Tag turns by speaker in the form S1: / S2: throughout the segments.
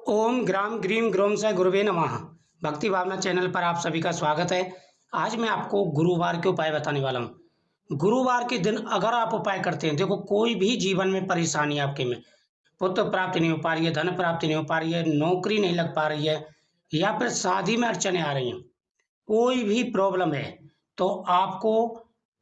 S1: ओम ग्राम grim ग्रोम से गुरुवे नमः। भक्ति भावना चैनल पर आप सभी का स्वागत है। आज मैं आपको गुरुवार के उपाय बताने वाला हूँ। गुरुवार के दिन अगर आप उपाय करते हैं, देखो कोई भी जीवन में परेशानी आपके में, पुत्र प्राप्ति नहीं हो पा रही है, धन प्राप्ति नहीं हो पा रही है, नौकरी नहीं लग पा रही है या फिर शादी में अड़चने आ रही हैं, कोई भी प्रॉब्लम है तो आपको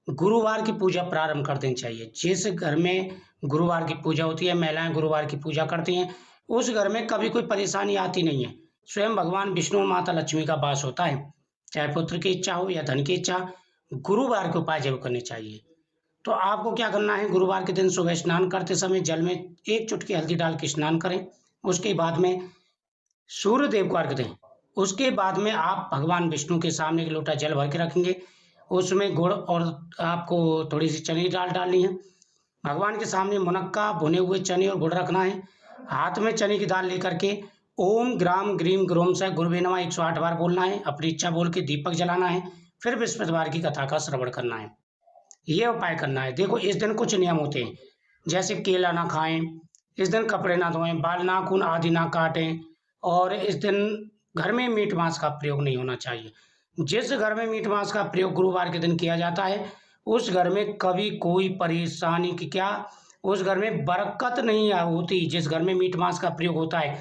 S1: गुरुवार की पूजा प्रारंभ कर देनी चाहिए। जिस घर में गुरुवार की पूजा होती है, महिलाएं गुरुवार की पूजा करती हैं, उस घर में कभी कोई परेशानी आती नहीं है। स्वयं भगवान विष्णु और माता लक्ष्मी का वास होता है। चाहे पुत्र की इच्छा हो या धन की इच्छा, गुरुवार के उपाय जरूर करने चाहिए। तो आपको क्या करना है, गुरुवार के दिन सुबह स्नान करते समय जल में एक चुटकी हल्दी डाल के स्नान करें। उसके बाद में सूर्य देव को अर्घ दें। उसके बाद में आप भगवान विष्णु के सामने एक लोटा जल भर के रखेंगे। उसमें गुड़ और आपको थोड़ी सी चने की दाल डालनी है। भगवान के सामने मुनक्का, भुने हुए चने और गुड़ रखना है। हाथ में चने की दाल लेकर के ओम ग्राम ग्रीम ग्रोम से गुरुवे नमः 108 बार बोलना है। अपनी इच्छा बोल के दीपक जलाना है। फिर बृहस्पतिवार की कथा का श्रवण करना है। ये उपाय करना है। देखो इस दिन कुछ नियम होते हैं, जैसे केला ना खाएं, इस दिन कपड़े ना धोएं, बाल नाखून आदि ना काटें, और इस दिन घर में मीट मांस का प्रयोग नहीं होना चाहिए। जिस घर में मीट मांस का प्रयोग गुरुवार के दिन किया जाता है, उस घर में कभी कोई परेशानी की क्या, उस घर में बरकत नहीं होती। जिस घर में मीट मांस का प्रयोग होता है,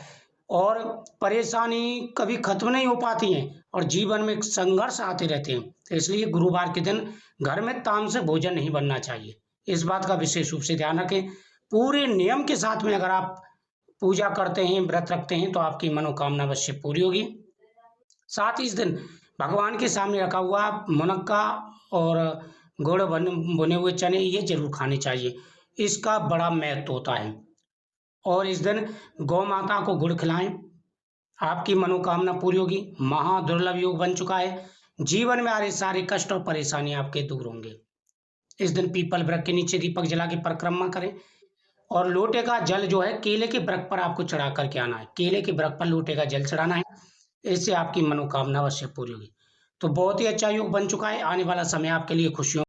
S1: और परेशानी कभी खत्म नहीं हो पाती हैं और जीवन में संघर्ष आते रहते हैं। तो इसलिए गुरुवार के दिन घर में तामसिक भोजन नहीं बनना चाहिए। इस बात का विशेष रूप से ध्यान रखें। पूरे नियम के साथ में अगर आप पूजा करते हैं, व्रत रखते हैं, तो आपकी मनोकामना अवश्य पूरी होगी। साथ ही इस दिन भगवान के सामने रखा हुआ मुनक्का और गुड़ भुने हुए चने ये जरूर खाने चाहिए। इसका बड़ा महत्व होता है। और इस दिन गौ माता को गुड़ खिलाएं, आपकी मनोकामना पूरी होगी। महादुर्लभ योग बन चुका है। जीवन में आ रहे सारे कष्ट और परेशानी आपके दूर होंगे। इस दिन पीपल वृक्ष के नीचे दीपक जला के परिक्रमा करें, और लोटे का जल जो है केले के वृक्ष पर आपको चढ़ा करके आना है। केले के वृक्ष पर लोटे का जल चढ़ाना है। इससे आपकी मनोकामना अवश्य पूरी होगी। तो बहुत ही अच्छा योग बन चुका है। आने वाला समय आपके लिए खुशियों